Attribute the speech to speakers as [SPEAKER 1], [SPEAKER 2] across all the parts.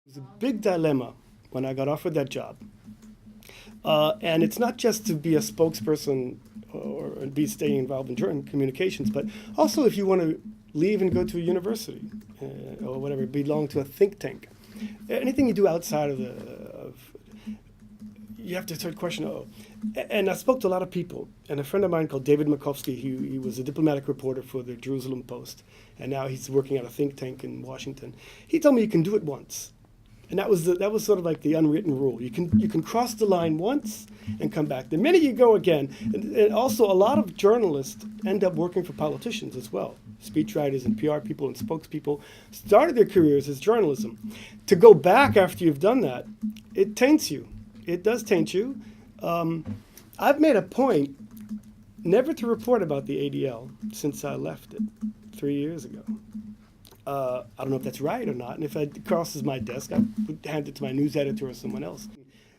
[SPEAKER 1] It was a big dilemma when I got offered that job. And it's not just to be a spokesperson or be staying involved in communications, but also if you want to leave and go to a university or whatever, belong to a think tank. Anything you do outside of you have to start questioning, and I spoke to a lot of people, and a friend of mine called David Makovsky, he was a diplomatic reporter for the Jerusalem Post, and now he's working at a think tank in Washington. He told me you can do it once. And that was sort of like the unwritten rule. You can cross the line once and come back. The minute you go again, and also a lot of journalists end up working for politicians as well. Speechwriters and PR people and spokespeople started their careers as journalism. To go back after you've done that, it taints you. It does taint you. I've made a point never to report about the ADL since I left it 3 years ago. I don't know if that's right or not, and if it crosses my desk, I would hand it to my news editor or someone else.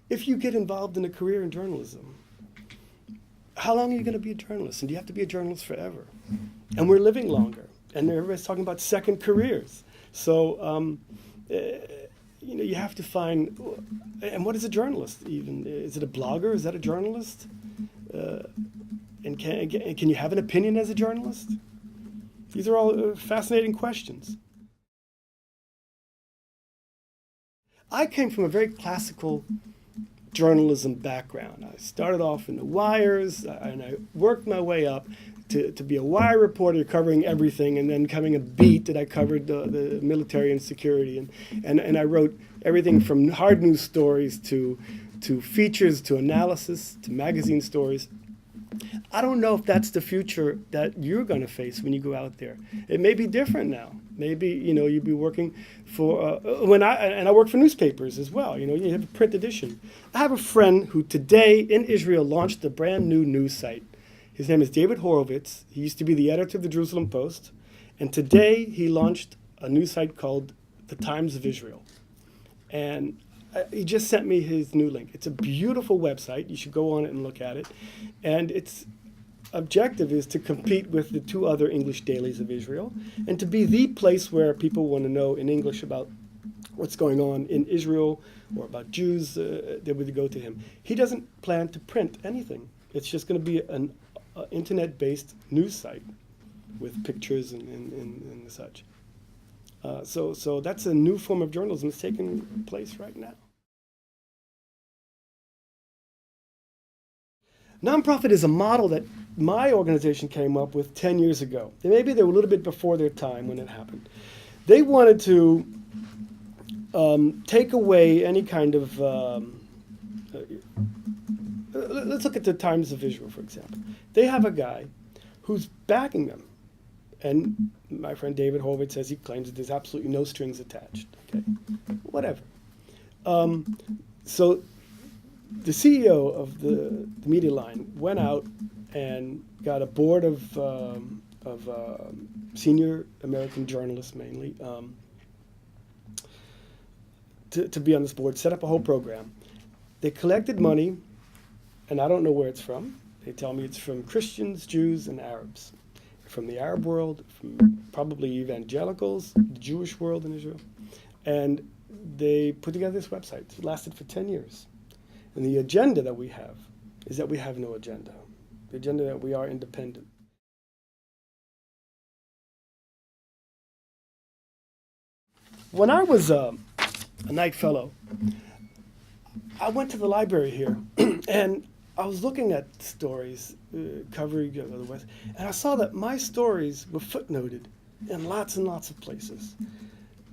[SPEAKER 1] If you get involved in a career in journalism, how long are you going to be a journalist? And do you have to be a journalist forever? And we're living longer, and everybody's talking about second careers. So, you have to find, and what is a journalist even? Is it a blogger? Is that a journalist? And can you have an opinion as a journalist? These are all fascinating questions. I came from a very classical journalism background. I started off in the wires, and I worked my way up to be a wire reporter covering everything, and then having a beat that I covered the military and security. And I wrote everything from hard news stories to features, to analysis, to magazine stories. I don't know if that's the future that you're going to face when you go out there. It may be different now. Maybe, you'd be working for, I work for newspapers as well. You have a print edition. I have a friend who today in Israel launched a brand new news site. His name is David Horowitz. He used to be the editor of the Jerusalem Post. And today he launched a news site called The Times of Israel. And he just sent me his new link. It's a beautiful website. You should go on it and look at it. And its objective is to compete with the two other English dailies of Israel and to be the place where people want to know in English about what's going on in Israel or about Jews. They would go to him. He doesn't plan to print anything. It's just going to be an internet-based news site with pictures and such. So that's a new form of journalism that's taking place right now. Nonprofit is a model that my organization came up with 10 years ago. Maybe they were a little bit before their time when it happened. They wanted to take away any kind of... let's look at the Times of Israel, for example. They have a guy who's backing them. And my friend David Horowitz says he claims that there's absolutely no strings attached. Okay, whatever. So the CEO of the MediaLine went out and got a board of senior American journalists, mainly, to be on this board, set up a whole program. They collected money, and I don't know where it's from. They tell me it's from Christians, Jews, and Arabs. From the Arab world, from probably evangelicals, the Jewish world in Israel. And they put together this website. It lasted for 10 years. And the agenda that we have is that we have no agenda. The agenda that we are independent. When I was a Knight Fellow, I went to the library here, and I was looking at stories covering the West, and I saw that my stories were footnoted in lots and lots of places.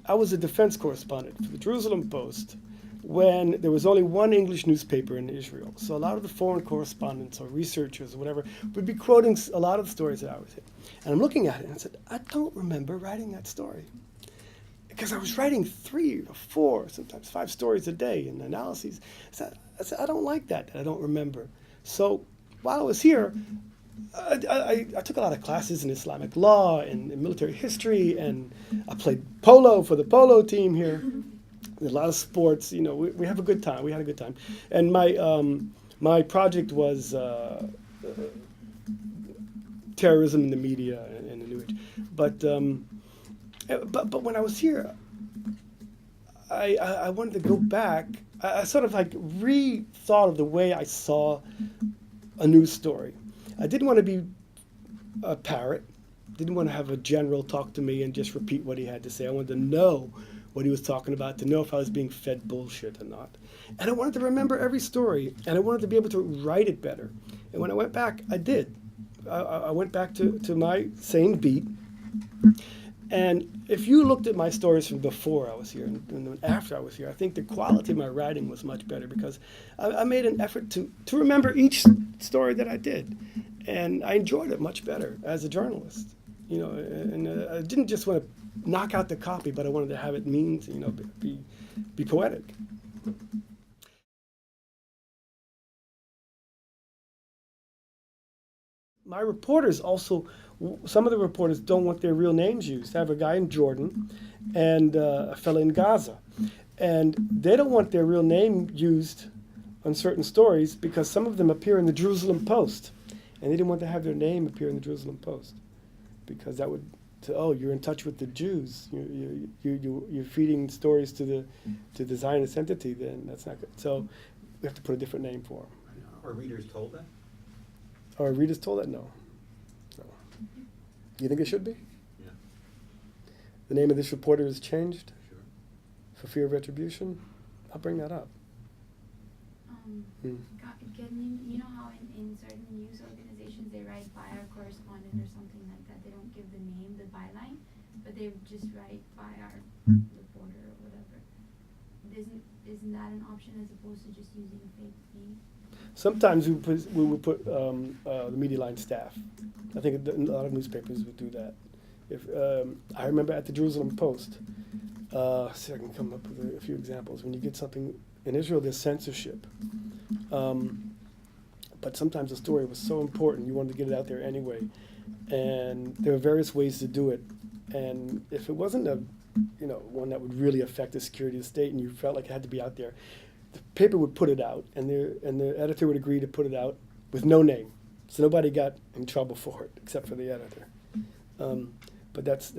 [SPEAKER 1] I was a defense correspondent for the Jerusalem Post when there was only one English newspaper in Israel. So a lot of the foreign correspondents or researchers or whatever would be quoting a lot of the stories that I was in. And I'm looking at it and I said, I don't remember writing that story. Because I was writing 3 or 4, sometimes 5 stories a day in analyses. I said, I don't like that I don't remember. So while I was here, I took a lot of classes in Islamic law and in military history, and I played polo for the polo team here. There's a lot of sports. We have a good time. We had a good time. And my project was terrorism in the media and the New Age. But when I was here, I wanted to go back. I sort of like rethought of the way I saw a news story. I didn't want to be a parrot. Didn't want to have a general talk to me and just repeat what he had to say. I wanted to know what he was talking about, to know if I was being fed bullshit or not. And I wanted to remember every story, and I wanted to be able to write it better. And when I went back, I did. I went back to my same beat. And if you looked at my stories from before I was here and after I was here, I think the quality of my writing was much better because I made an effort to remember each story that I did. And I enjoyed it much better as a journalist. You know, and I didn't just want to knock out the copy, but I wanted to have it mean, you know, be poetic. My reporters also, some of the reporters don't want their real names used. I have a guy in Jordan and a fellow in Gaza. And they don't want their real name used on certain stories because some of them appear in the Jerusalem Post. And they didn't want to have their name appear in the Jerusalem Post because that would, oh, you're in touch with the Jews. You're feeding stories to the Zionist entity, then that's not good. So we have to put a different name for them.
[SPEAKER 2] Are readers told that?
[SPEAKER 1] Are readers told that? No. You think it should be?
[SPEAKER 2] Yeah.
[SPEAKER 1] The name of this reporter is changed?
[SPEAKER 2] Sure.
[SPEAKER 1] For fear of retribution? I'll bring that up.
[SPEAKER 3] You know how in certain news organizations they write by our correspondent or something like that. They don't give the name, the byline, but they just write by our reporter or whatever. Isn't that an option as opposed to just using a fake name?
[SPEAKER 1] Sometimes we would put the MediaLine staff. I think a lot of newspapers would do that. If I remember at the Jerusalem Post, see if I can come up with a few examples. When you get something in Israel, there's censorship. But sometimes the story was so important, you wanted to get it out there anyway. And there are various ways to do it. And if it wasn't one that would really affect the security of the state and you felt like it had to be out there, the paper would put it out, and the editor would agree to put it out with no name. So nobody got in trouble for it except for the editor. But that's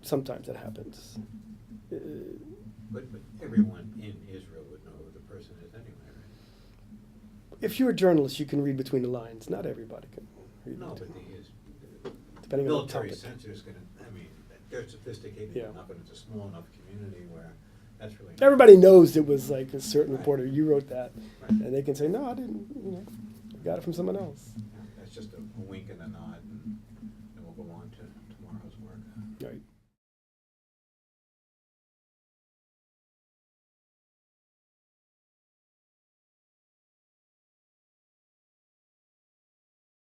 [SPEAKER 1] sometimes that happens.
[SPEAKER 2] But everyone in Israel would know who the person is anyway, right?
[SPEAKER 1] If you're a journalist, you can read between the lines. Not everybody can read
[SPEAKER 2] No,
[SPEAKER 1] between
[SPEAKER 2] but the
[SPEAKER 1] depending on the
[SPEAKER 2] military
[SPEAKER 1] topic.
[SPEAKER 2] censor is going to, I mean, they're sophisticated
[SPEAKER 1] Yeah.
[SPEAKER 2] enough, and it's a small enough community where that's really...
[SPEAKER 1] Everybody knows it was like a certain
[SPEAKER 2] Right.
[SPEAKER 1] reporter. You wrote that,
[SPEAKER 2] Right.
[SPEAKER 1] and they can say, "No, I didn't. I got it from someone else."
[SPEAKER 2] Yeah, that's just a wink and a nod, and we'll go on to tomorrow's work.
[SPEAKER 1] Right.